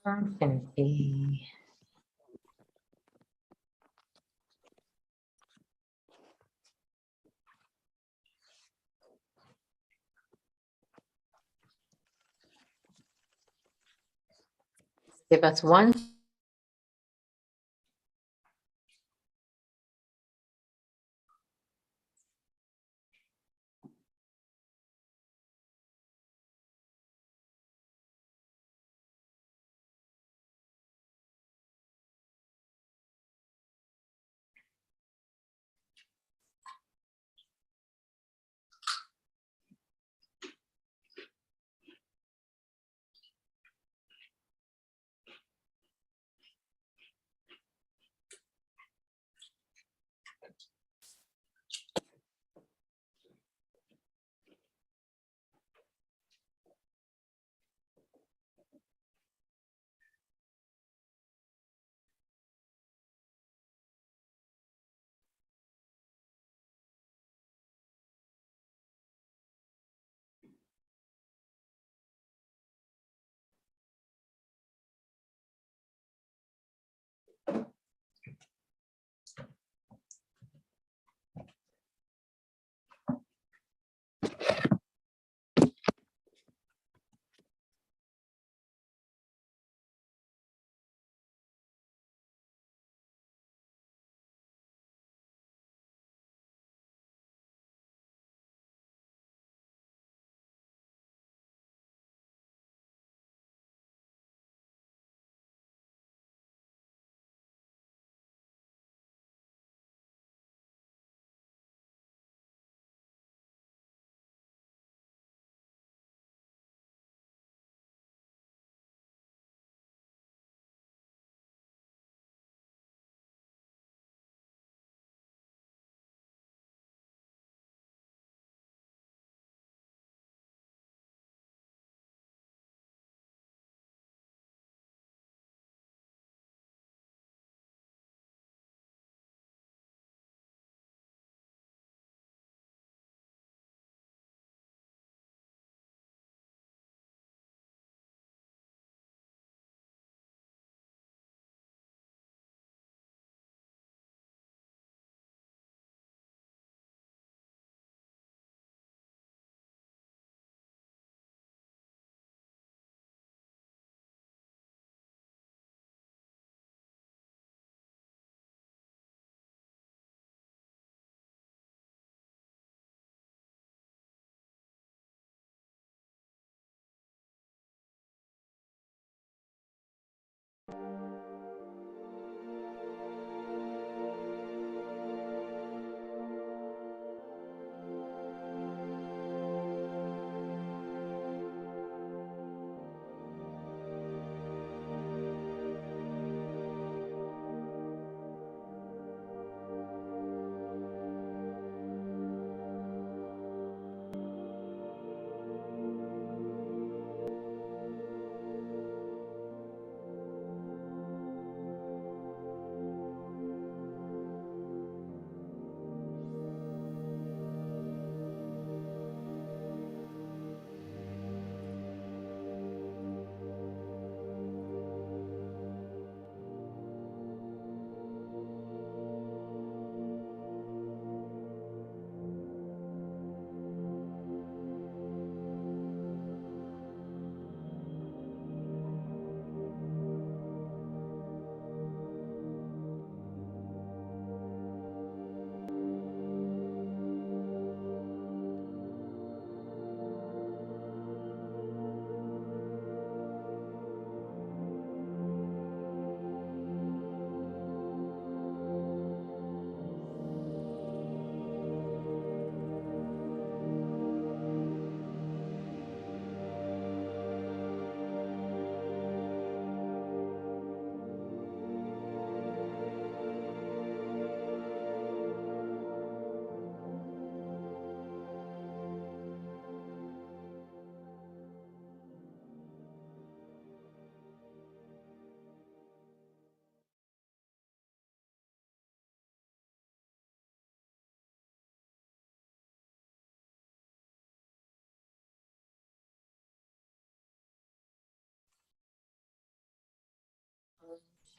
Infinity. Give us one.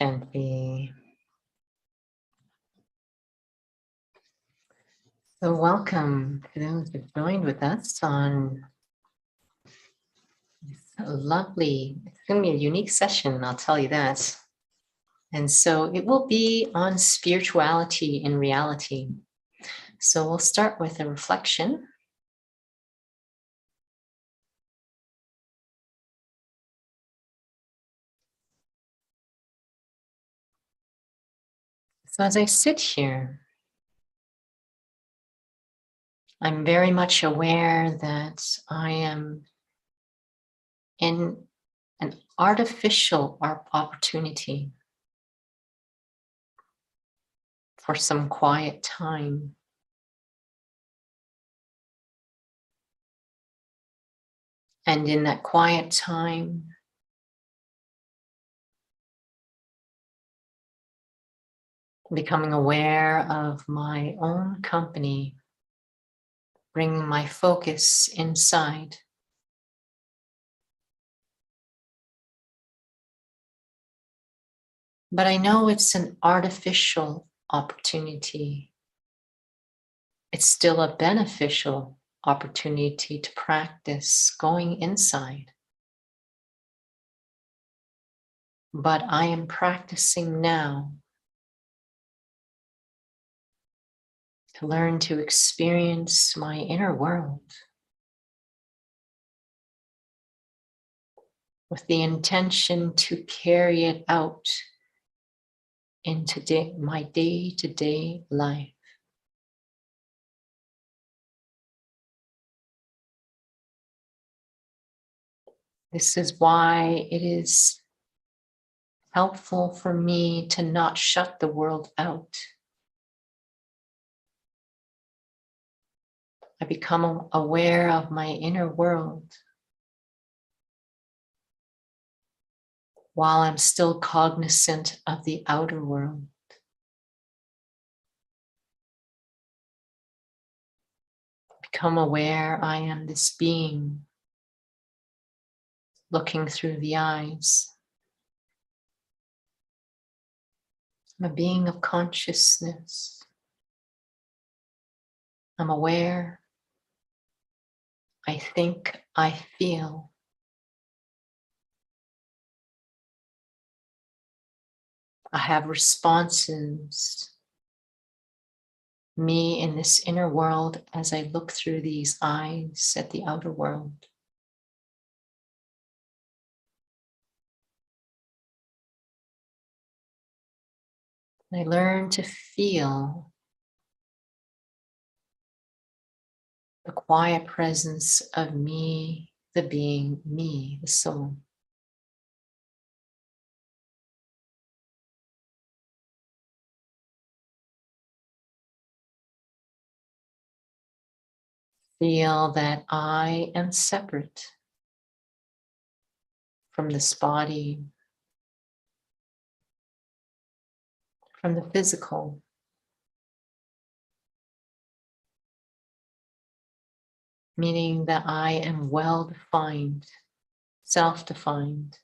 Shanti. So welcome to those who joined with us on this lovely, it's going to be a unique session, I'll tell you that. And so it will be on spirituality and reality. So we'll start with a reflection. So as I sit here, I'm very much aware that I am in an artificial opportunity for some quiet time. And in that quiet time, becoming aware of my own company, bringing my focus inside. But I know it's an artificial opportunity. It's still a beneficial opportunity to practice going inside. But I am practicing now to learn to experience my inner world with the intention to carry it out into my day-to-day life. This is why it is helpful for me to not shut the world out. I become aware of my inner world while I'm still cognizant of the outer world. Become aware I am this being looking through the eyes. I'm a being of consciousness. I'm aware. I think, I feel. I have responses. Me in this inner world as I look through these eyes at the outer world. I learn to feel the quiet presence of me, the being, me, the soul. Feel that I am separate from this body, from the physical. Meaning that I am well-defined, self-defined,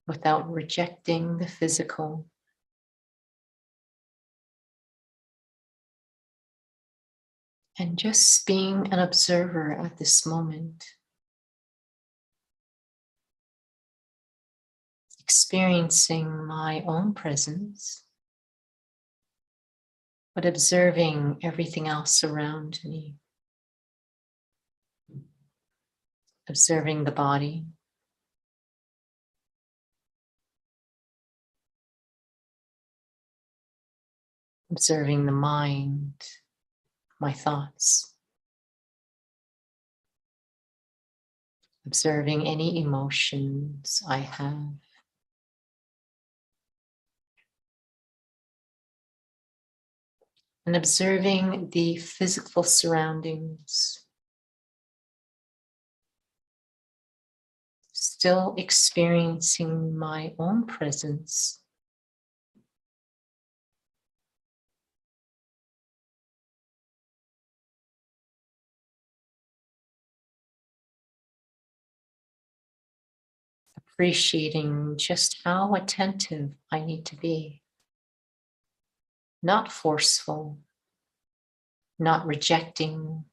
without rejecting the physical. And just being an observer at this moment. Experiencing my own presence, but observing everything else around me. Observing the body. Observing the mind, my thoughts. Observing any emotions I have. And observing the physical surroundings. Still experiencing my own presence. The appreciating just how attentive I need to be. Not forceful, not rejecting,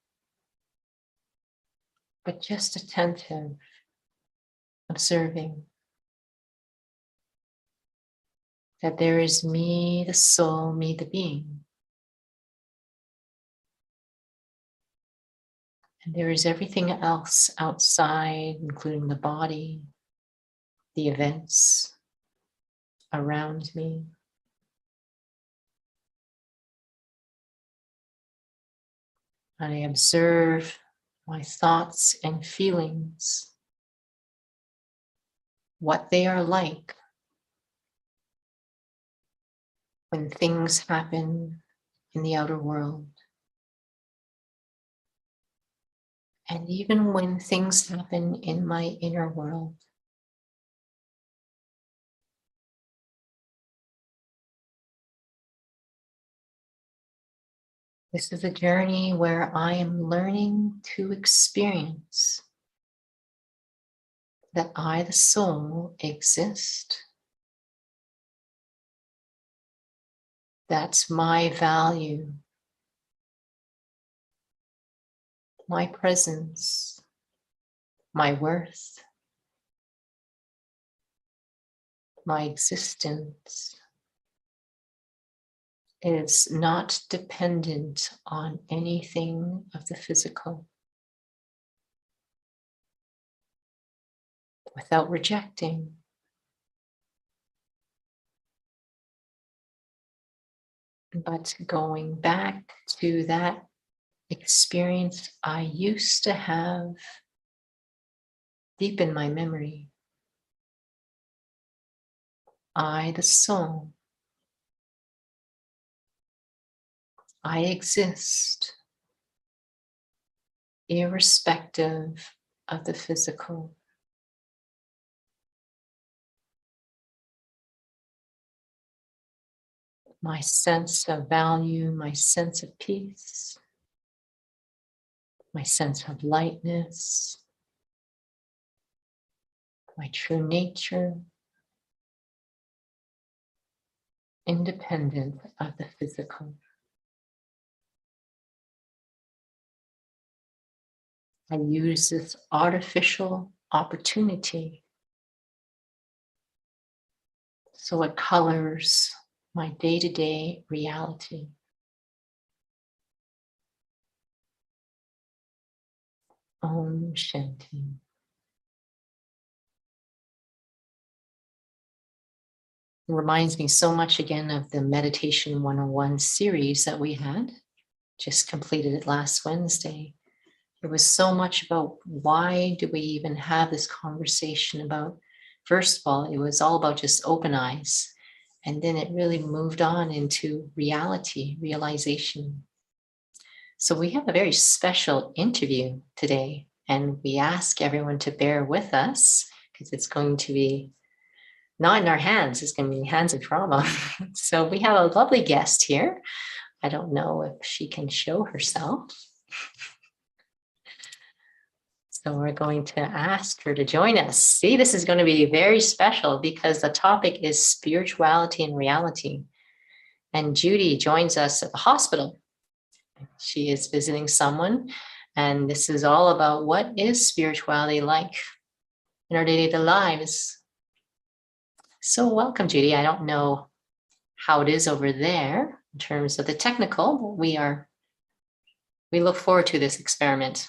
but just attentive, observing that there is me, the soul, me, the being. And there is everything else outside, including the body, the events around me. And I observe my thoughts and feelings, what they are like when things happen in the outer world. And even when things happen in my inner world. This is a journey where I am learning to experience that I, the soul, exist. That's my value, my presence, my worth, my existence is not dependent on anything of the physical. Without rejecting, but going back to that experience I used to have deep in my memory. I, the soul, I exist irrespective of the physical. My sense of value, my sense of peace, my sense of lightness, my true nature, independent of the physical. I use this artificial opportunity so it colors my day-to-day reality. Om Shanti. It reminds me so much again of the Meditation 101 series that we had, just completed it last Wednesday. It was so much about why do we even have this conversation about, first of all, it was all about just open eyes. And then it really moved on into reality, realization. So we have a very special interview today, and we ask everyone to bear with us because it's going to be not in our hands, it's going to be in the hands of trauma. So we have a lovely guest here. I don't know if she can show herself. So we're going to ask her to join us. See, this is going to be very special because the topic is spirituality and reality. And Judy joins us at the hospital. She is visiting someone, and this is all about what is spirituality like in our day-to-day lives. So welcome, Judy. I don't know how it is over there in terms of the technical, but we look forward to this experiment.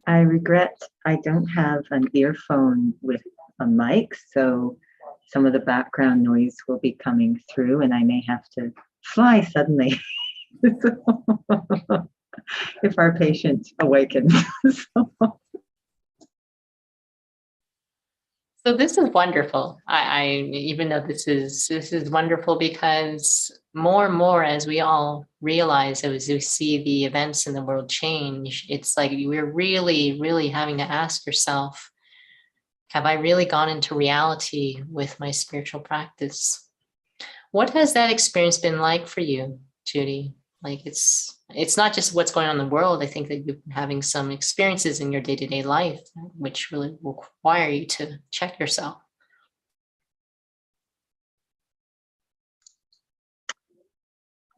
I regret I don't have an earphone with a mic, so some of the background noise will be coming through and I may have to fly suddenly if our patient awakens. So this is wonderful. I even though this is wonderful because more and more as we all realize as we see the events in the world change, it's like we're really, really having to ask yourself, have I really gone into reality with my spiritual practice? What has that experience been like for you, Judy? Like it's not just what's going on in the world. I think that you've been having some experiences in your day-to-day life, which really will require you to check yourself.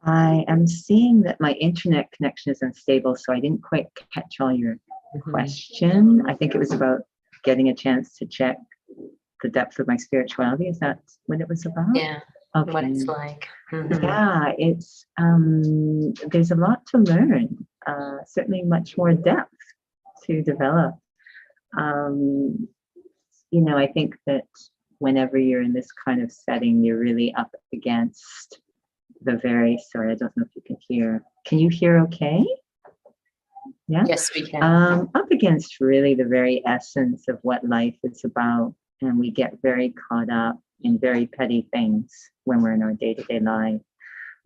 I am seeing that my internet connection is unstable, so I didn't quite catch all your question. I think it was about getting a chance to check the depth of my spirituality. Is that what it was about? Yeah. Okay. What it's like. Mhm. Yeah, it's there's a lot to learn. Certainly much more depth to develop. You know, I think that whenever you're in this kind of setting, you're really up against the very, sorry, I don't know if you can hear. Can you hear okay? Yeah. Yes, we can. Up against really the very essence of what life is about. And we get very caught up in very petty things when we're in our day-to-day life.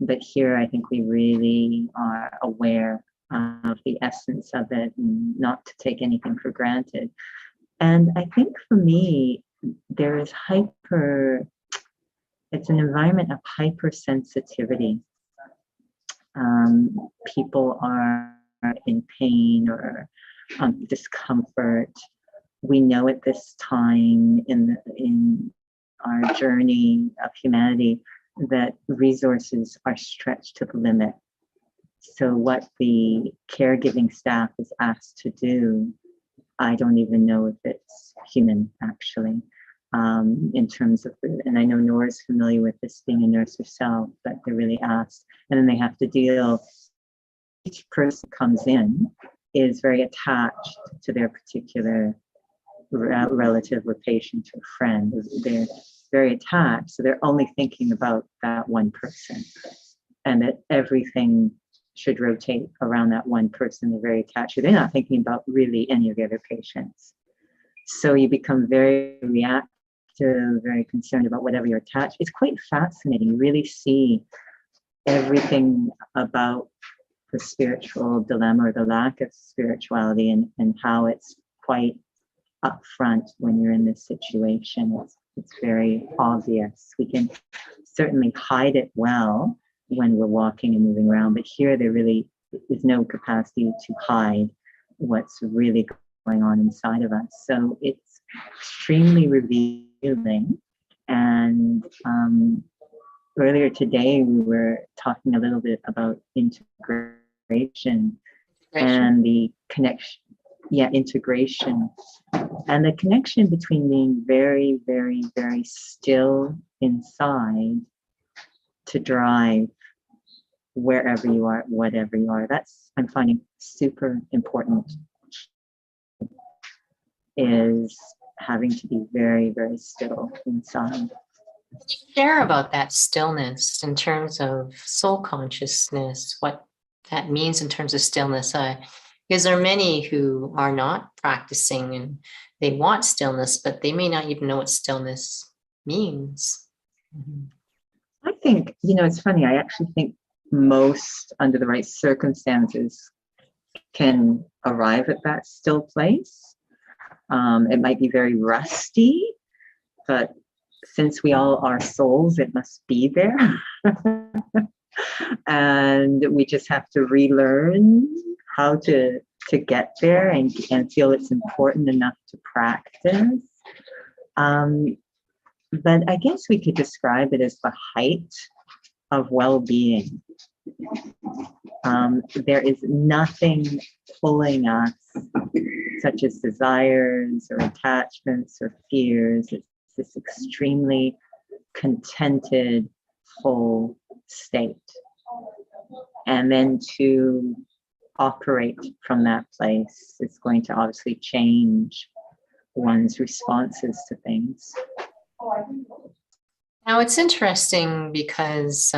But here, I think we really are aware of the essence of it and not to take anything for granted. And I think for me, there is it's an environment of hypersensitivity. People are in pain or discomfort. We know at this time in our journey of humanity that resources are stretched to the limit. So what the caregiving staff is asked to do, I don't even know if it's human actually, in terms of, and I know Nora's familiar with this being a nurse herself, but they're really asked, and then they have to deal, each person comes in is very attached to their particular relative or patient or friend. They're very attached, so they're only thinking about that one person, and that everything should rotate around that one person. They're very attached. They're not thinking about really any of the other patients. So you become very reactive, very concerned about whatever you're attached. It's quite fascinating. You really see everything about the spiritual dilemma or the lack of spirituality and how it's quite upfront when you're in this situation. It's very obvious. We can certainly hide it well when we're walking and moving around, but here there really is no capacity to hide what's really going on inside of us. So it's extremely revealing. And earlier today, we were talking a little bit about integration and the connection. Yeah, integration and the connection between being very, very, very still inside to drive wherever you are, whatever you are. That's, I'm finding super important, is having to be very, very still inside. Can you share about that stillness in terms of soul consciousness, what that means in terms of stillness? Because there are many who are not practicing and they want stillness, but they may not even know what stillness means. Mm-hmm. I think, you know, it's funny. I actually think most, under the right circumstances, can arrive at that still place. It might be very rusty, but since we all are souls, it must be there. And we just have to relearn how to get there and feel it's important enough to practice. But I guess we could describe it as the height of well-being. There is nothing pulling us, such as desires or attachments or fears. It's this extremely contented, full state. And then to operate from that place is going to obviously change one's responses to things. Now it's interesting because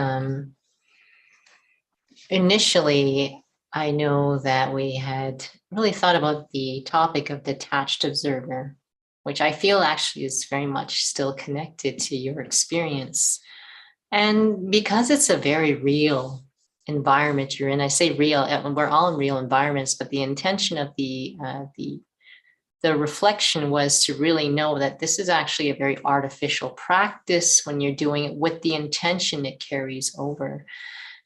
initially I know that we had really thought about the topic of detached observer, which I feel actually is very much still connected to your experience. And because it's a very real environment you're in, I say real, we're all in real environments, but the intention of the reflection was to really know that this is actually a very artificial practice when you're doing it with the intention it carries over.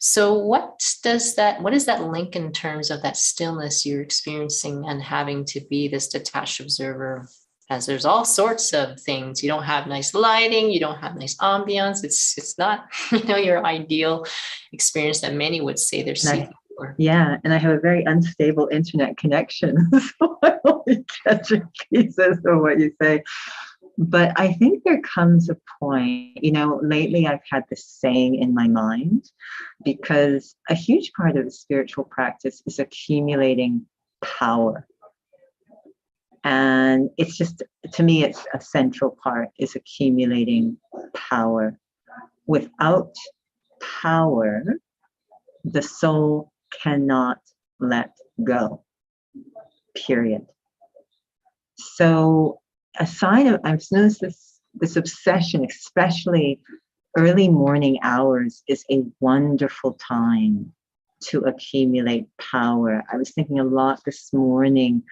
So what is that link in terms of that stillness you're experiencing and having to be this detached observer? As there's all sorts of things. You don't have nice lighting, you don't have nice ambiance. It's not, your ideal experience that many would say they're seeking for. Yeah, and I have a very unstable internet connection, so I only catch pieces of what you say. But I think there comes a point, lately I've had this saying in my mind, because a huge part of the spiritual practice is accumulating power. And it's just, to me, it's a central part, is accumulating power. Without power, the soul cannot let go, period. So a sign of, I've noticed this obsession, especially early morning hours, is a wonderful time to accumulate power. I was thinking a lot this morning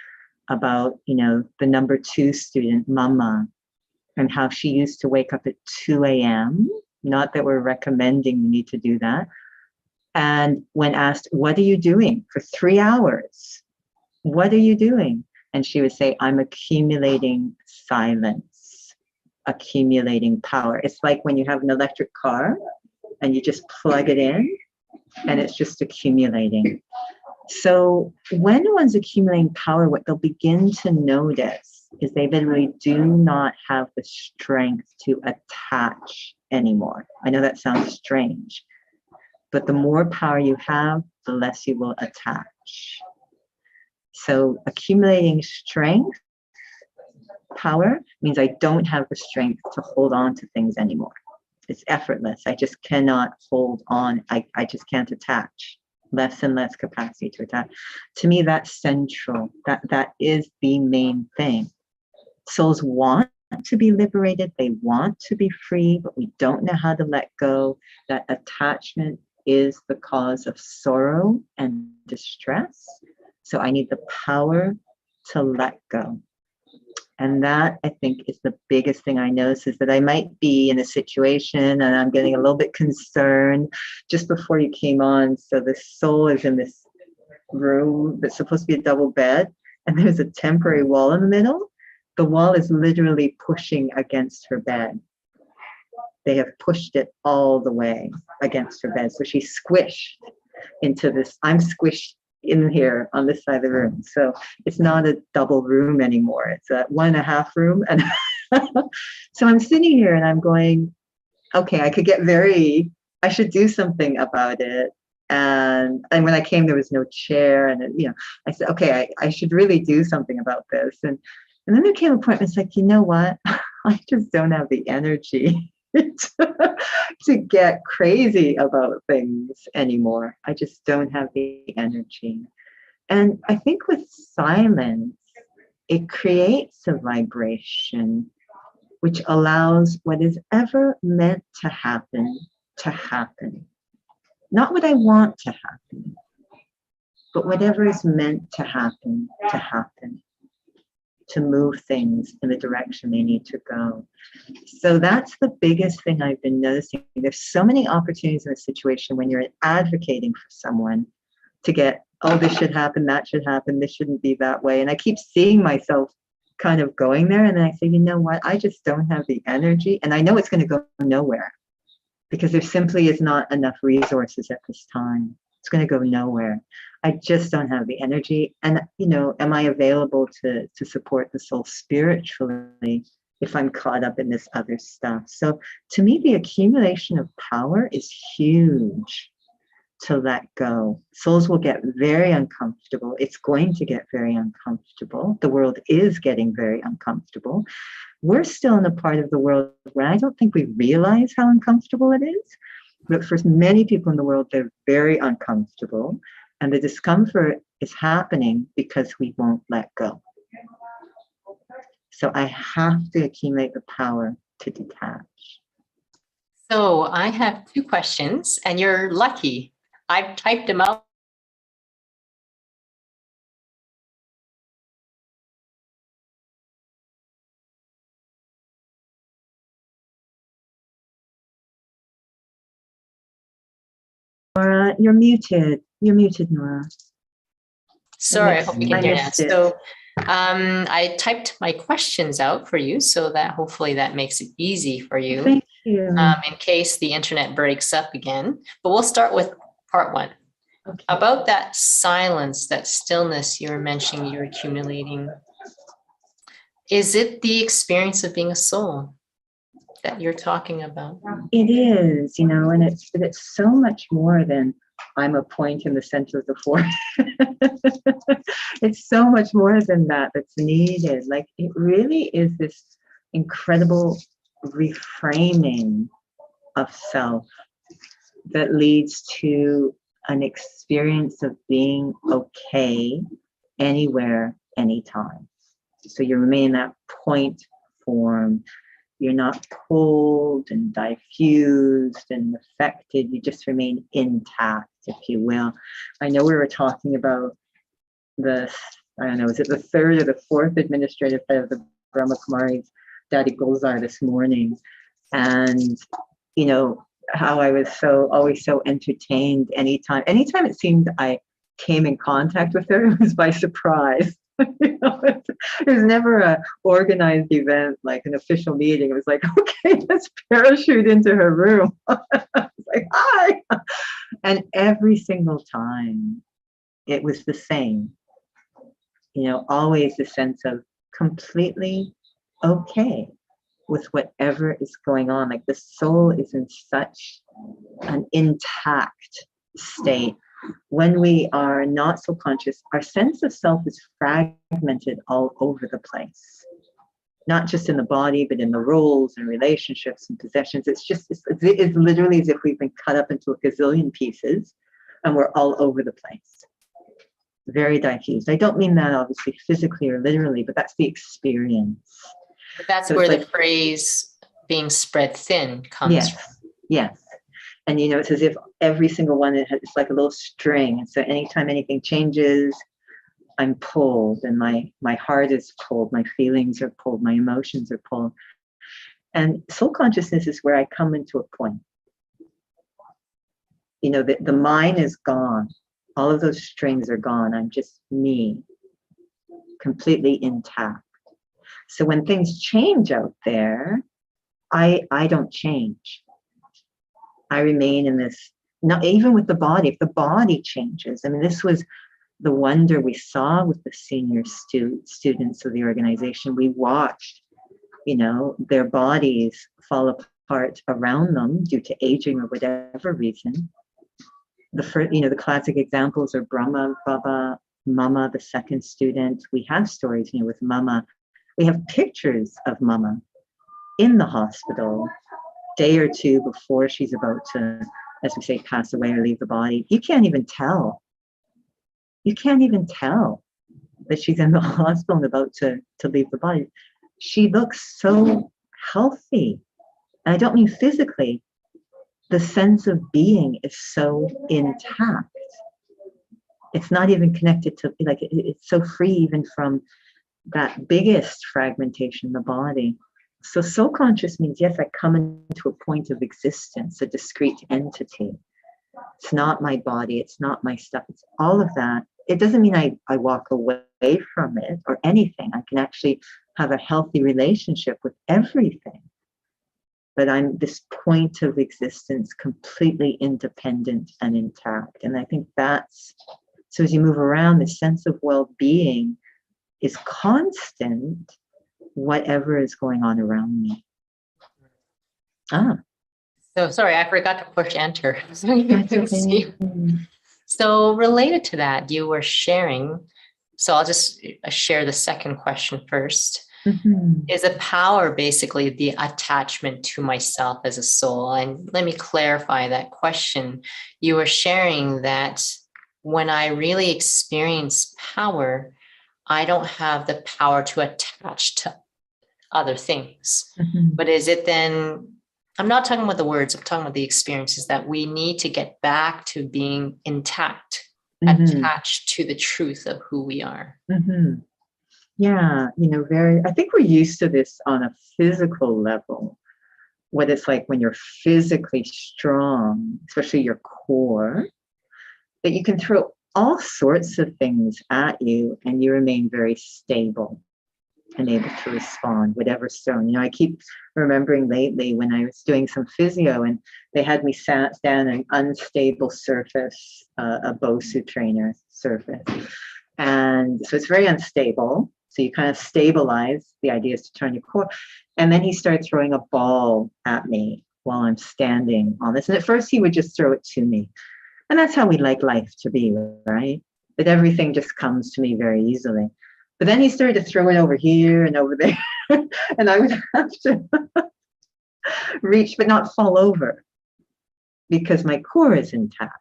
about, the number 2 student, Mama, and how she used to wake up at 2 a.m. Not that we're recommending you need to do that. And when asked, what are you doing for 3 hours? What are you doing? And she would say, I'm accumulating silence, accumulating power. It's like when you have an electric car and you just plug it in and it's just accumulating. So when one's accumulating power, what they'll begin to notice is they literally do not have the strength to attach anymore. I know that sounds strange, but the more power you have, the less you will attach. So accumulating strength, power, means I don't have the strength to hold on to things anymore. It's effortless. I just cannot hold on. I just can't attach. Less and less capacity to attach. To me, that's central. That is the main thing. Souls want to be liberated. They want to be free, but we don't know how to let go. That attachment is the cause of sorrow and distress. So I need the power to let go. And that, I think, is the biggest thing I notice, is that I might be in a situation and I'm getting a little bit concerned just before you came on. So the soul is in this room that's supposed to be a double bed, and there's a temporary wall in the middle. The wall is literally pushing against her bed. They have pushed it all the way against her bed. So she's squished into this. I'm squished in here on this side of the room. So it's not a double room anymore. It's a 1.5 room. And so I'm sitting here and I'm going, okay, I should do something about it. And when I came, there was no chair. And, I said, okay, I should really do something about this. And then there came a point where it's like, you know what? I just don't have the energy to get crazy about things anymore. I just don't have the energy. And I think with silence, it creates a vibration which allows what is ever meant to happen to happen. Not what I want to happen, but whatever is meant to happen, to move things in the direction they need to go. So that's the biggest thing I've been noticing. There's so many opportunities in a situation when you're advocating for someone to get, oh, this should happen, that should happen, this shouldn't be that way. And I keep seeing myself kind of going there. And then I say, you know what? I just don't have the energy. And I know it's going to go nowhere because there simply is not enough resources at this time. It's going to go nowhere. I just don't have the energy. And, am I available to support the soul spiritually if I'm caught up in this other stuff? So to me, the accumulation of power is huge to let go. Souls will get very uncomfortable. It's going to get very uncomfortable. The world is getting very uncomfortable. We're still in a part of the world where I don't think we realize how uncomfortable it is. But for many people in the world, they're very uncomfortable. And the discomfort is happening because we won't let go. So I have to accumulate the power to detach. So I have 2 questions, and you're lucky. I've typed them out. You're muted. You're muted, Nora. Sorry, I hope you can hear now. missed it. So I typed my questions out for you so that hopefully that makes it easy for you Thank you. in case the internet breaks up again. But we'll start with part one. Okay. About that silence, that stillness you were mentioning you're accumulating. Is it the experience of being a soul that you're talking about? It is, and it's so much more than I'm a point in the center of the forest. It's so much more than that that's needed. Like, it really is this incredible reframing of self that leads to an experience of being okay anywhere, anytime. So you remain in that point form. You're not pulled and diffused and affected. You just remain intact, if you will. I know we were talking about I don't know, is it the third or the fourth administrative head of the Brahma Kumaris, Daddy Gulzar, this morning. And, how I was always so entertained anytime it seemed I came in contact with her, it was by surprise. It was never a organized event, like an official meeting. It was like, okay, let's parachute into her room. It's like, hi. And every single time it was the same, always the sense of completely okay with whatever is going on. Like, the soul is in such an intact state. When we are not so conscious, our sense of self is fragmented all over the place, not just in the body, but in the roles and relationships and possessions. It's literally as if we've been cut up into a gazillion pieces and we're all over the place. Very diffused. I don't mean that obviously physically or literally, but that's the experience. But that's where the phrase being spread thin comes from. Yes. And, it's as if every single one, it's like a little string. And so anytime anything changes, I'm pulled, and my heart is pulled, my feelings are pulled, my emotions are pulled. And soul consciousness is where I come into a point. The mind is gone. All of those strings are gone. I'm just me, completely intact. So when things change out there, I don't change. I remain in this, not even with the body. If the body changes, this was the wonder we saw with the senior students of the organization. We watched, their bodies fall apart around them due to aging or whatever reason. The classic examples are Brahma, Baba, Mama, the second student. We have stories, with Mama. We have pictures of Mama in the hospital, day or two before she's about to, as we say, pass away or leave the body. You can't even tell. You can't even tell that she's in the hospital and about to leave the body. She looks so healthy. And I don't mean physically. The sense of being is so intact. It's not even connected to, it's so free even from that biggest fragmentation, the body. So soul conscious means, yes, I come into a point of existence, a discrete entity. It's not my body, it's not my stuff, it's all of that. It doesn't mean I walk away from it or anything. I can actually have a healthy relationship with everything. But I'm this point of existence, completely independent and intact. And I think so as you move around, the sense of well-being is constant, whatever is going on around me. So sorry, I forgot to push enter. So you can see. So related to that, you were sharing, so I'll just share the second question first. Mm-hmm. Is a power basically the attachment to myself as a soul? And let me clarify that question. You were sharing that when I really experience power, I don't have the power to attach to other things. Mm-hmm. But is it then, I'm not talking about the words, I'm talking about the experiences, that we need to get back to being intact, mm-hmm. attached to the truth of who we are. Mm-hmm. Yeah, I think we're used to this on a physical level, what it's like when you're physically strong, especially your core. that you can throw all sorts of things at you and you remain very stable and able to respond, whatever's thrown. I keep remembering lately when I was doing some physio and they had me sat down on an unstable surface, a BOSU trainer surface. And so it's very unstable. So you kind of stabilize. The idea is to turn your core. And then he started throwing a ball at me while I'm standing on this. And at first he would just throw it to me. And that's how we like life to be, right? That everything just comes to me very easily. But then he started to throw it over here and over there. And I would have to reach, but not fall over because my core is intact.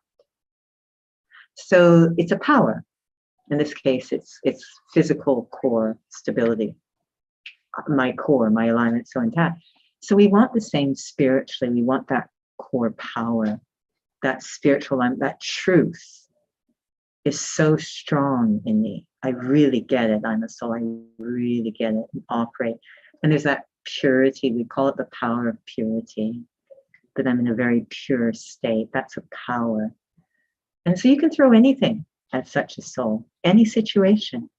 So it's a power. In this case, it's physical core stability. My core, my alignment, so intact. So we want the same spiritually. We want that core power, that spiritual alignment, that truth is so strong in me. I really get it. I'm a soul. I really get it and operate. And there's that purity. We call it the power of purity, that I'm in a very pure state. That's a power. And so you can throw anything at such a soul, any situation.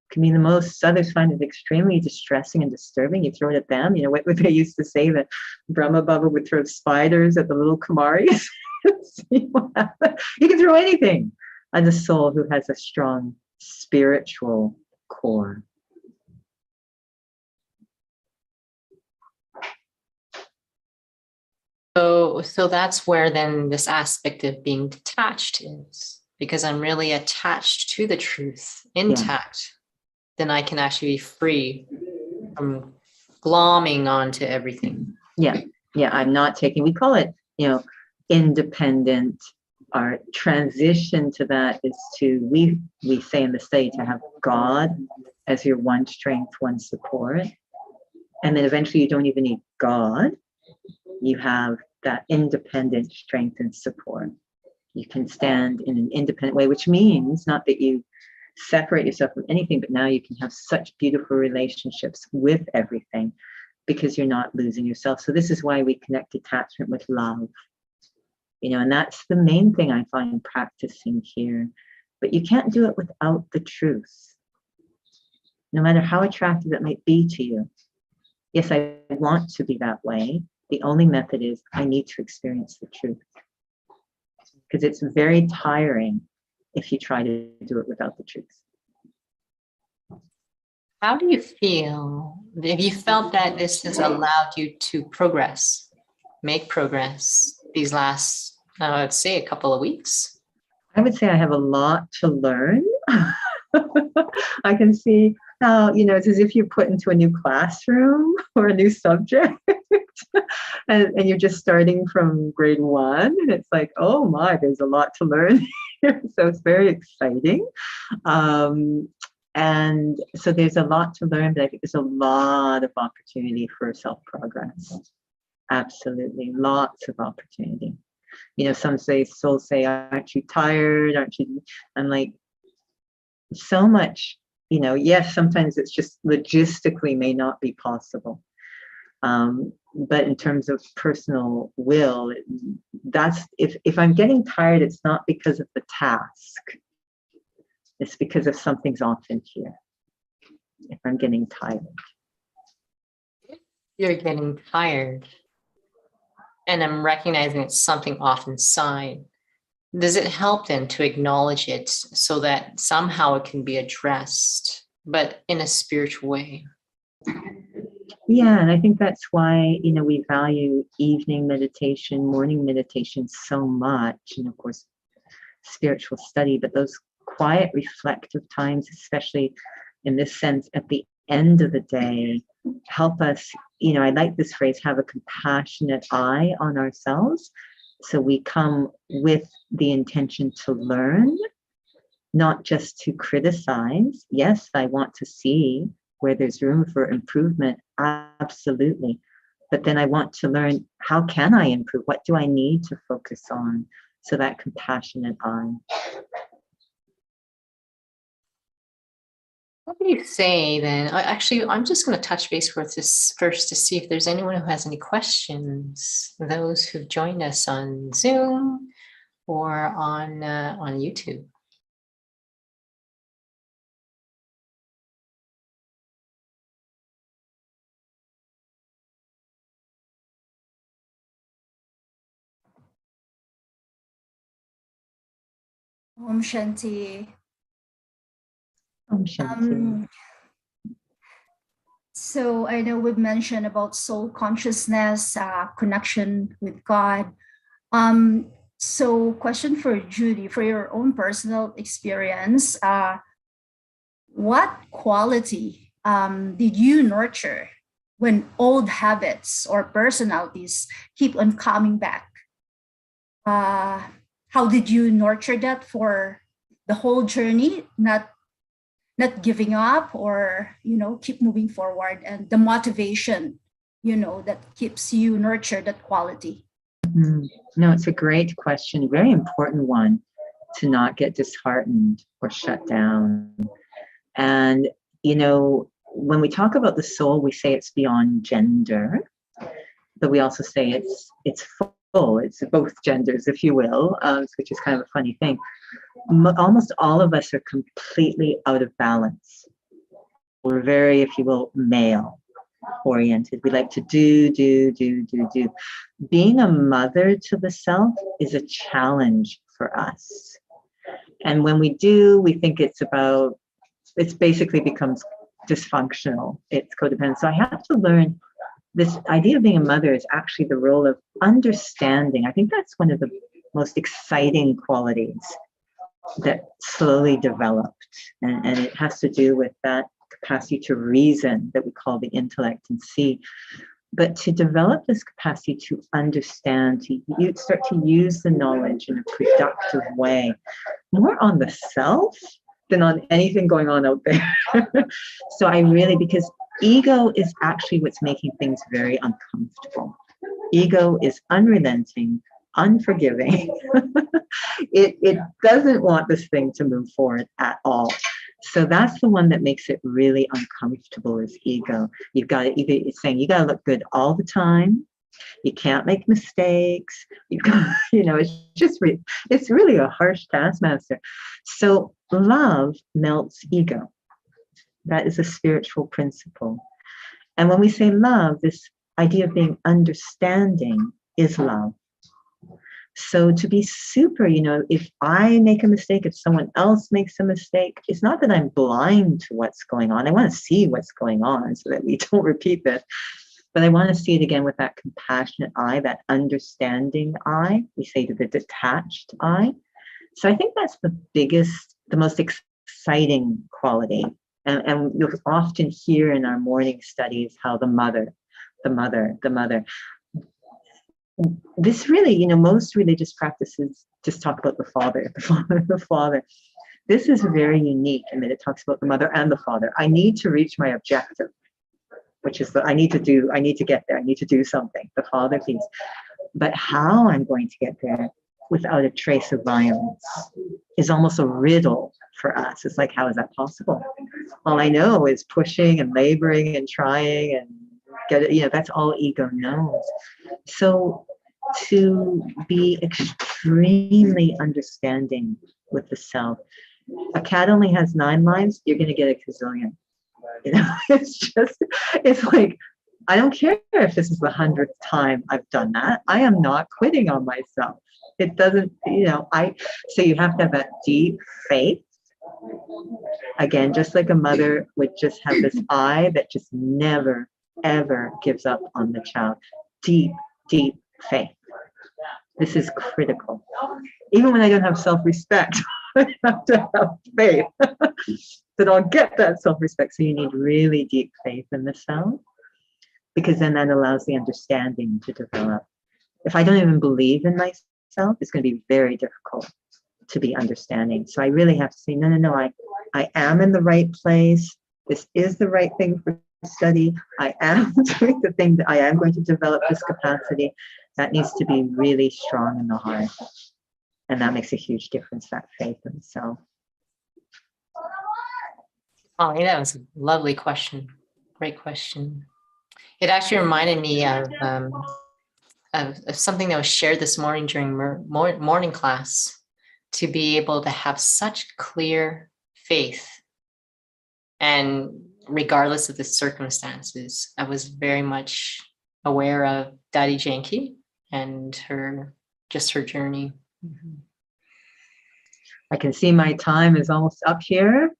It can be the most, others find it extremely distressing and disturbing. You throw it at them. What would they used to say, that Brahma Baba would throw spiders at the little Kumaris? You can throw anything at a soul who has a strong spiritual core. So that's where then this aspect of being detached is, because I'm really attached to the truth, intact. Then I can actually be free from glomming onto everything. Yeah, I'm not taking, we call it, independent. Our transition to that is to, we say in the state, to have God as your one strength, one support. And then eventually you don't even need God. You have that independent strength and support. You can stand in an independent way, which means not that you separate yourself from anything, but now you can have such beautiful relationships with everything because you're not losing yourself. So this is why we connect attachment with love. And that's the main thing I find practicing here. But you can't do it without the truth, no matter how attractive it might be to you. Yes, I want to be that way. The only method is I need to experience the truth, because it's very tiring if you try to do it without the truth. How do you feel? Have you felt that this has allowed you to progress, make progress these last, I'd say, a couple of weeks? I would say I have a lot to learn. I can see how, it's as if you're put into a new classroom or a new subject and you're just starting from grade 1. And it's like, oh my, there's a lot to learn here. So it's very exciting. And so there's a lot to learn, but I think there's a lot of opportunity for self-progress. Absolutely, lots of opportunity. Some souls say, aren't you tired? Aren't you? I'm like, so much, yes, sometimes it's just logistically may not be possible. But in terms of personal will, that's, if I'm getting tired, it's not because of the task. It's because of something's off in here. If I'm getting tired. You're getting tired. And I'm recognizing it's something off inside. Does it help then to acknowledge it so that somehow it can be addressed, but in a spiritual way? Yeah, and I think that's why, we value evening meditation, morning meditation so much, and of course, spiritual study, but those quiet, reflective times, especially in this sense, at the end of the day, help us, I like this phrase, have a compassionate eye on ourselves. So we come with the intention to learn, not just to criticize. Yes, I want to see where there's room for improvement, absolutely. But then I want to learn, how can I improve? What do I need to focus on? So that compassionate eye. What do you say then? Actually, I'm just going to touch base with this first to see if there's anyone who has any questions. Those who've joined us on Zoom, or on YouTube. Om Shanti. Om Shanti. So I know we've mentioned about soul consciousness, connection with God. So question for Judy, for your own personal experience, what quality did you nurture when old habits or personalities keep on coming back? How did you nurture that for the whole journey, not giving up, or keep moving forward, and the motivation that keeps you nurture that quality? No, it's a great question, a very important one, to not get disheartened or shut down. And when we talk about the soul, we say it's beyond gender, but we also say it's full. It's both genders, if you will, which is kind of a funny thing. Almost all of us are completely out of balance. We're very, if you will, male oriented. We like to do. Being a mother to the self is a challenge for us. And when we do, we think it's basically becomes dysfunctional. It's codependent. So I have to learn this idea of being a mother is actually the role of understanding. I think that's one of the most exciting qualities that slowly developed. And it has to do with that capacity to reason that we call the intellect and see. But to develop this capacity to understand, you start to use the knowledge in a productive way, more on the self than on anything going on out there. So because ego is actually what's making things very uncomfortable. Ego is unrelenting, unforgiving. It doesn't want this thing to move forward at all. So that's the one that makes it really uncomfortable, is ego. It's saying you got to look good all the time. You can't make mistakes. It's really a harsh taskmaster. So love melts ego. That is a spiritual principle. And when we say love, this idea of being understanding is love. So to be super, if I make a mistake, if someone else makes a mistake, it's not that I'm blind to what's going on. I want to see what's going on so that we don't repeat this. But I want to see it again with that compassionate eye, that understanding eye. We say to the detached eye. So I think that's the most exciting quality. And you'll often hear in our morning studies how the mother. This really, most religious practices just talk about the father. This is very unique in that it talks about the mother and the father. I need to reach my objective, which is I need to get there. I need to do something, the father piece. But how I'm going to get there without a trace of violence is almost a riddle for us. It's like, how is that possible? All I know is pushing and laboring and trying and get it, that's all ego knows. So to be extremely understanding with the self. A cat only has 9 lives, you're going to get a gazillion. It's like, I don't care if this is the 100th time I've done that. I am not quitting on myself. It doesn't, so you have to have that deep faith. Again, just like a mother would just have this eye that just never, ever gives up on the child. Deep, deep faith. This is critical. Even when I don't have self-respect, I have to have faith that I'll get that self-respect. So you need really deep faith in the self, because then that allows the understanding to develop. If I don't even believe in myself, it's going to be very difficult to be understanding. So I really have to say, no, I am in the right place. This is the right thing for study. I am doing the thing that I am going to develop this capacity. That needs to be really strong in the heart. And that makes a huge difference, that faith in the self. Holly, that was a lovely question. Great question. It actually reminded me of of something that was shared this morning during morning class, to be able to have such clear faith. And regardless of the circumstances, I was very much aware of Daddy Janki and her journey. I can see my time is almost up here.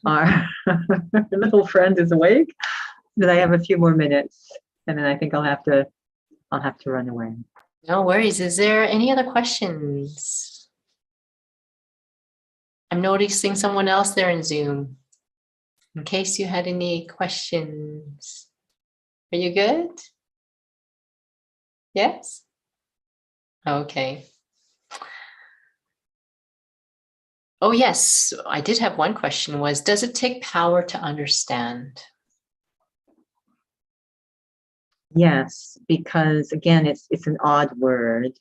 Our little friend is awake, but I have a few more minutes, and then I think I'll have to run away. No worries. Is there any other questions? I'm noticing someone else there in Zoom. In case you had any questions. Are you good? Yes? Okay. Oh, yes. I did have one question was, does it take power to understand? Yes, because again, it's an odd word,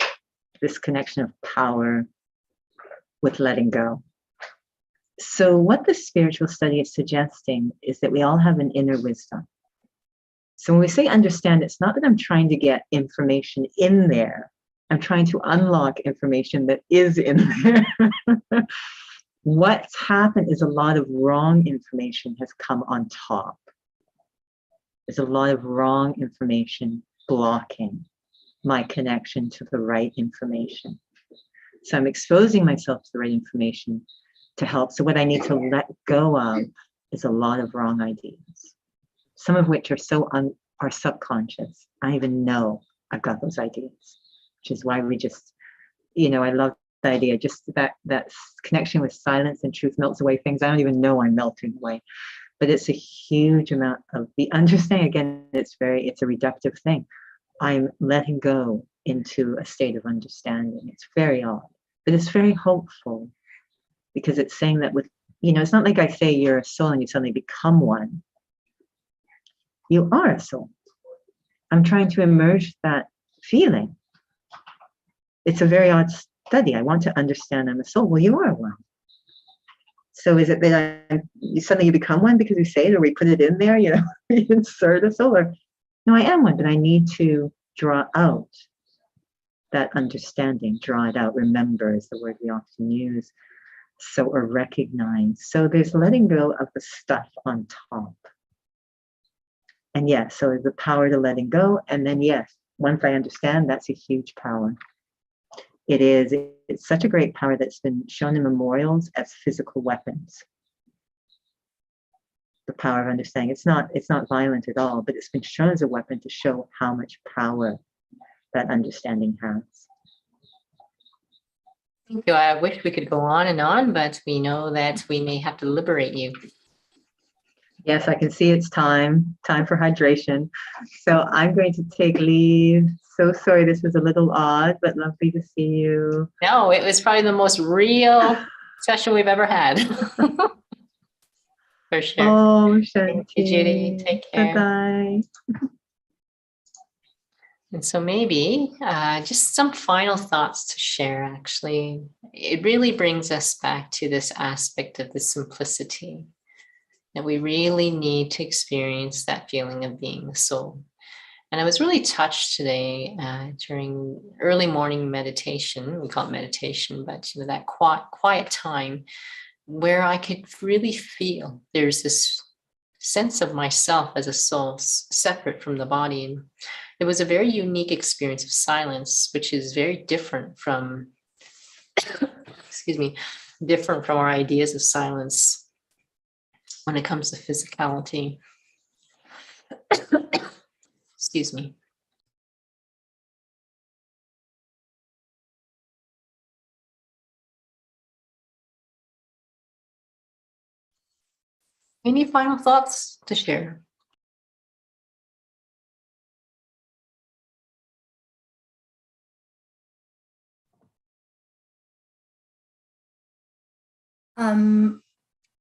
this connection of power with letting go. So what the spiritual study is suggesting is that we all have an inner wisdom. So when we say understand, it's not that I'm trying to get information in there. I'm trying to unlock information that is in there. What's happened is a lot of wrong information has come on top. There's a lot of wrong information blocking my connection to the right information. So I'm exposing myself to the right information to help. So what I need to let go of is a lot of wrong ideas, some of which are subconscious. I don't even know I've got those ideas, which is why we just, I love the idea, just that connection with silence and truth melts away things. I don't even know I'm melting away, but it's a huge amount of the understanding. Again, it's a reductive thing. I'm letting go into a state of understanding. It's very odd, but it's very hopeful, because it's saying that with, it's not like I say you're a soul and you suddenly become one. You are a soul. I'm trying to emerge that feeling. It's a very odd study. I want to understand I'm a soul. Well, you are one. So is it that suddenly you become one because you say it, or we put it in there, you insert a soul? Or, no, I am one, but I need to draw out that understanding. Draw it out. Remember is the word we often use. So, or recognize. So there's letting go of the stuff on top. And yes, so the power to letting go. And then yes, once I understand, that's a huge power. It's such a great power that's been shown in memorials as physical weapons. The power of understanding. It's not violent at all, but it's been shown as a weapon to show how much power that understanding has. Thank you. I wish we could go on, but we know that we may have to liberate you. Yes, I can see it's time for hydration. So I'm going to take leave. So sorry, this was a little odd, but lovely to see you. No, it was probably the most real session we've ever had. For sure. Oh, Shanti. Thank you, Judy. Take care. Bye-bye. And so maybe just some final thoughts to share, actually. It really brings us back to this aspect of the simplicity, that we really need to experience that feeling of being the soul. And I was really touched today during early morning meditation. We call it meditation, but that quiet time where I could really feel there's this sense of myself as a soul separate from the body. And it was a very unique experience of silence, which is very different from, different from our ideas of silence when it comes to physicality. Excuse me. Any final thoughts to share?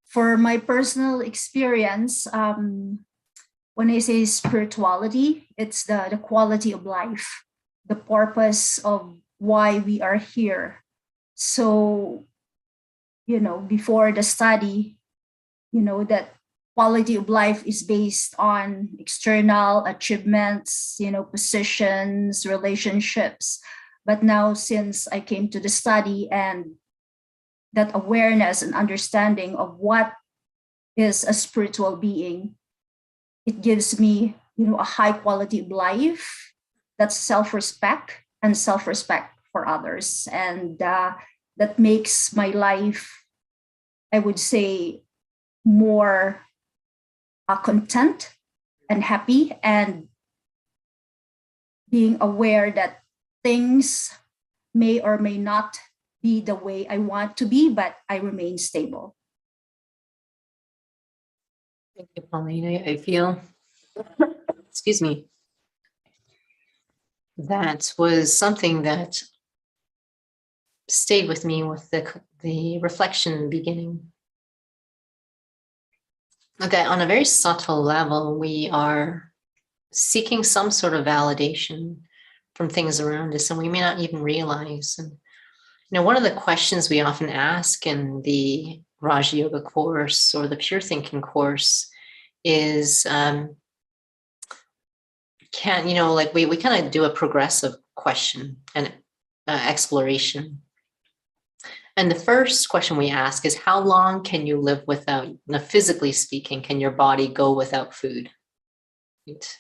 For my personal experience, when I say spirituality, it's the quality of life, the purpose of why we are here. So, before the study, that quality of life is based on external achievements, positions, relationships. But now, since I came to the study and that awareness and understanding of what is a spiritual being, it gives me, a high quality of life, that's self-respect and self-respect for others. And that makes my life, I would say, more content and happy, and being aware that things may or may not be the way I want to be, but I remain stable. Thank you, Pauline. I feel, excuse me, that was something that stayed with me with the reflection beginning. That on a very subtle level, we are seeking some sort of validation from things around us, and we may not even realize. And one of the questions we often ask in the Raja Yoga course or the Pure Thinking course is, we kind of do a progressive question and exploration. And the first question we ask is, how long can you live without, physically speaking, can your body go without food? Right?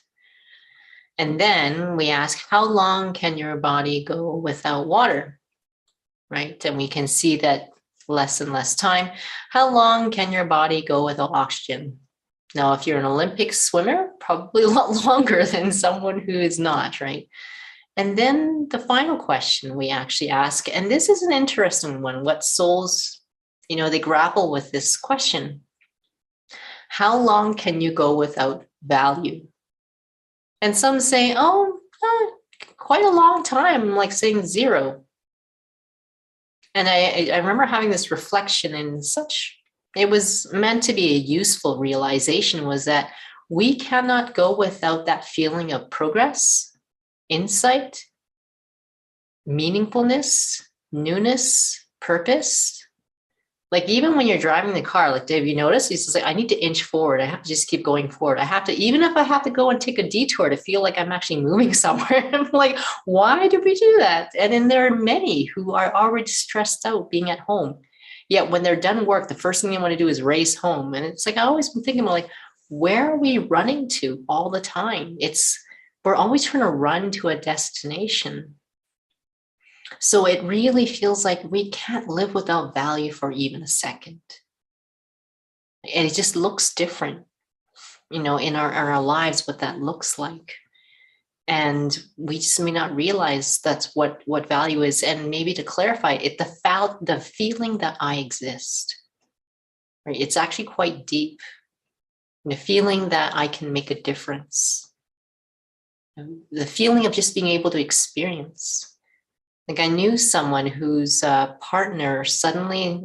And then we ask, how long can your body go without water? Right? And we can see that less and less time. How long can your body go without oxygen? Now, if you're an Olympic swimmer, probably a lot longer than someone who is not, right? And then the final question we actually ask, and this is an interesting one, what souls, they grapple with this question. How long can you go without value? And some say, quite a long time, like saying 0. And I remember having this reflection, and it was meant to be a useful realization, was that we cannot go without that feeling of progress, insight, meaningfulness, newness, purpose. Like even when you're driving the car, like Dave, you notice, he's just like, I need to inch forward. I have to just keep going forward. I have to, even if I have to go and take a detour to feel like I'm actually moving somewhere. I'm like, why do we do that? And then there are many who are already stressed out being at home. Yet when they're done work, the first thing they want to do is race home. And it's like, I always been thinking about, like, where are we running to all the time? We're always trying to run to a destination. So it really feels like we can't live without value for even a second. And it just looks different, in our lives, what that looks like. And we just may not realize that's what value is. And maybe to clarify it, the feeling that I exist, right? It's actually quite deep. The feeling that I can make a difference. The feeling of just being able to experience. Like I knew someone whose partner suddenly,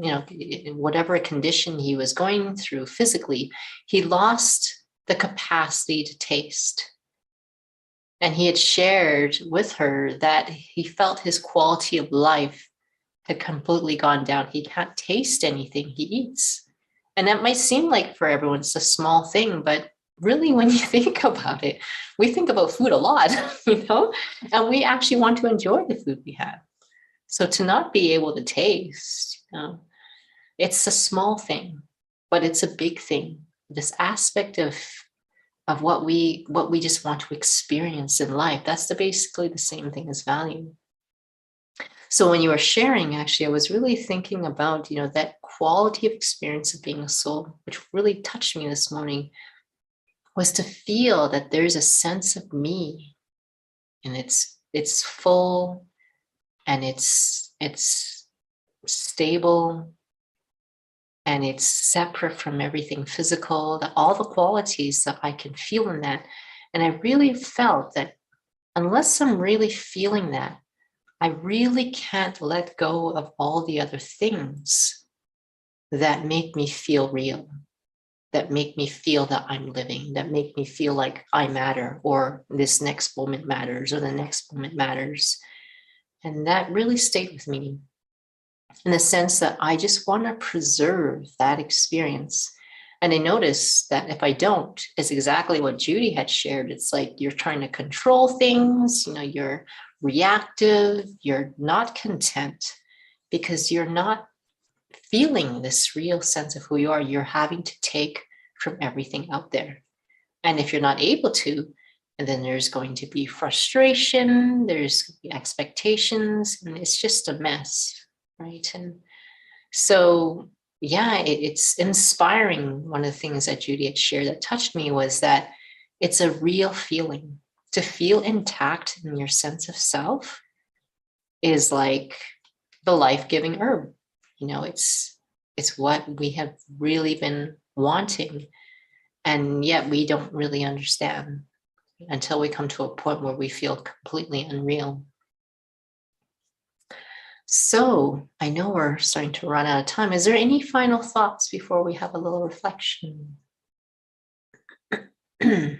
whatever condition he was going through physically, he lost the capacity to taste. And he had shared with her that he felt his quality of life had completely gone down. He can't taste anything he eats. And that might seem like for everyone it's a small thing, but really when you think about it, we think about food a lot, and we actually want to enjoy the food we have. So to not be able to taste, it's a small thing, but it's a big thing. This aspect of what we just want to experience in life, that's basically the same thing as value. So when you were sharing, actually, I was really thinking about, that quality of experience of being a soul, which really touched me this morning, was to feel that there's a sense of me, and it's full, and it's stable, and it's separate from everything physical, all the qualities that I can feel in that. And I really felt that unless I'm really feeling that, I really can't let go of all the other things that make me feel real, that make me feel that I'm living, that make me feel like I matter, or this next moment matters, or the next moment matters. And that really stayed with me in the sense that I just want to preserve that experience. And I notice that if I don't, it's exactly what Judy had shared. It's like you're trying to control things, you're reactive, you're not content because you're not feeling this real sense of who you are. You're having to take from everything out there. And if you're not able to, and then there's going to be frustration, there's expectations, and it's just a mess, right? And so, yeah, it's inspiring. One of the things that Judy had shared that touched me was that it's a real feeling. To feel intact in your sense of self is like the life-giving herb. It's what we have really been wanting, and yet we don't really understand until we come to a point where we feel completely unreal. So I know we're starting to run out of time. Is there any final thoughts before we have a little reflection? I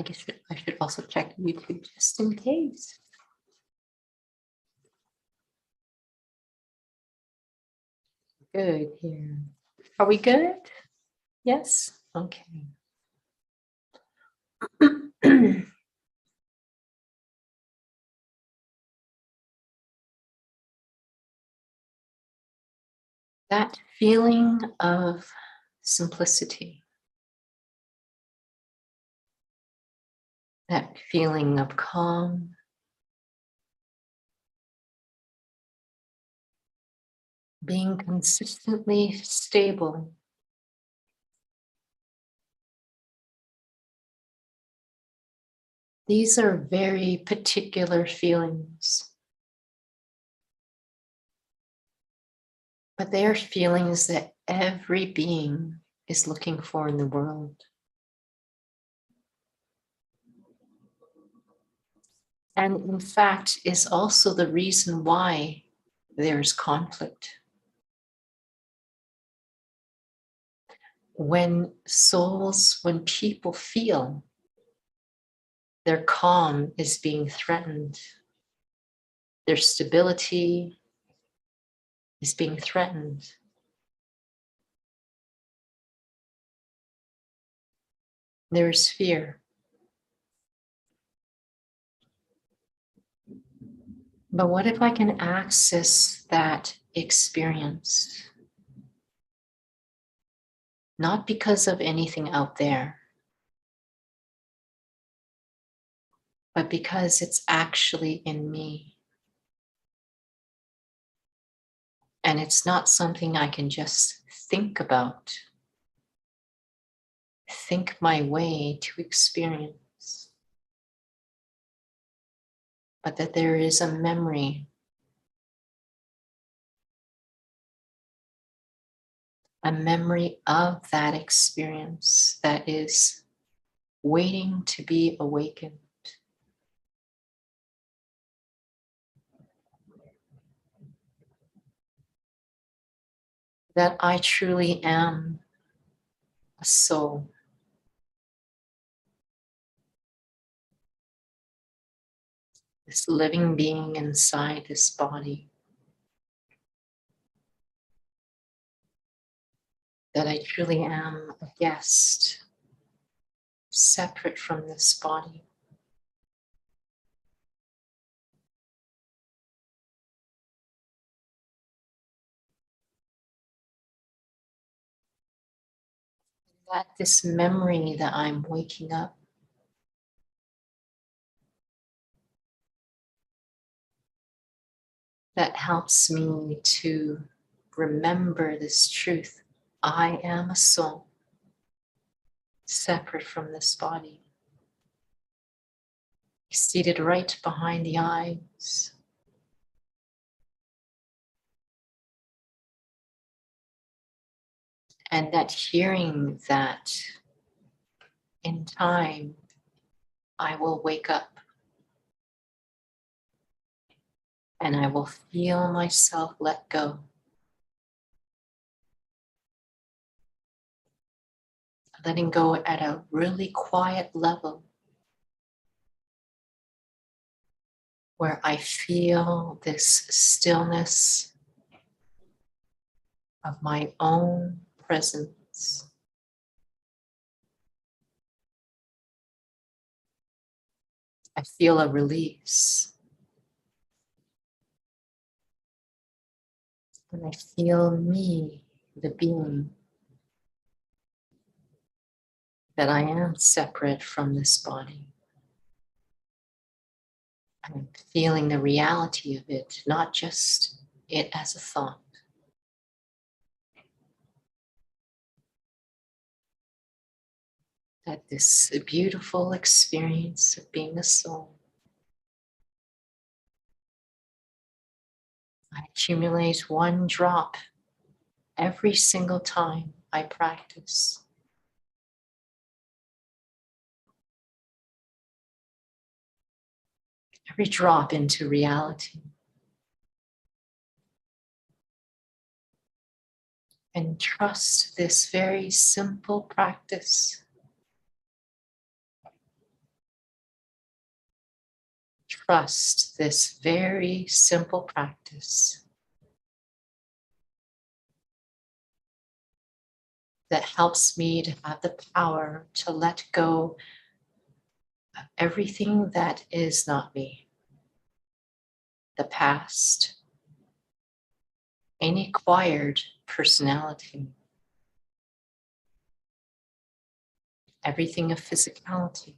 guess I should also check YouTube just in case. Good here. Are we good? Yes? Okay. That feeling of simplicity, that feeling of calm, being consistently stable. These are very particular feelings, but they are feelings that every being is looking for in the world. And in fact, is also the reason why there's conflict. When people feel their calm is being threatened, their stability is being threatened, there's fear. But what if I can access that experience? Not because of anything out there, but because it's actually in me. And it's not something I can just think about, think my way to experience, but that there is a memory, of that experience that is waiting to be awakened. That I truly am a soul. This living being inside this body. That I truly am a guest, separate from this body. That this memory that I'm waking up, that helps me to remember this truth. I am a soul, separate from this body. Seated right behind the eyes. And that hearing that in time, I will wake up and I will feel myself let go. Letting go at a really quiet level where I feel this stillness of my own presence. I feel a release. And I feel me, the being, that I am separate from this body. I'm feeling the reality of it, not just it as a thought. That this beautiful experience of being a soul, I accumulate one drop every single time I practice. Every drop into reality. And trust this very simple practice. Trust this very simple practice that helps me to have the power to let go of everything that is not me. The past, any acquired personality, everything of physicality.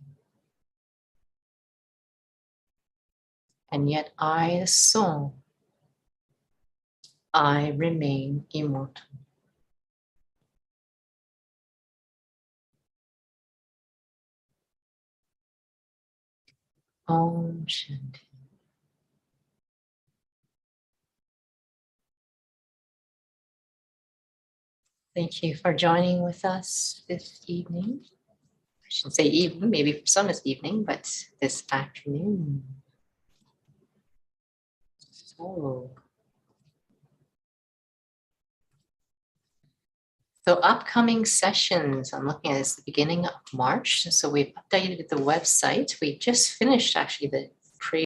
And yet I, the soul, I remain immortal. Om Shanti. Thank you for joining with us this evening. I shouldn't say evening, maybe for some it's evening, but this afternoon. So upcoming sessions, I'm looking at this the beginning of March. So we've updated the website. We just finished actually the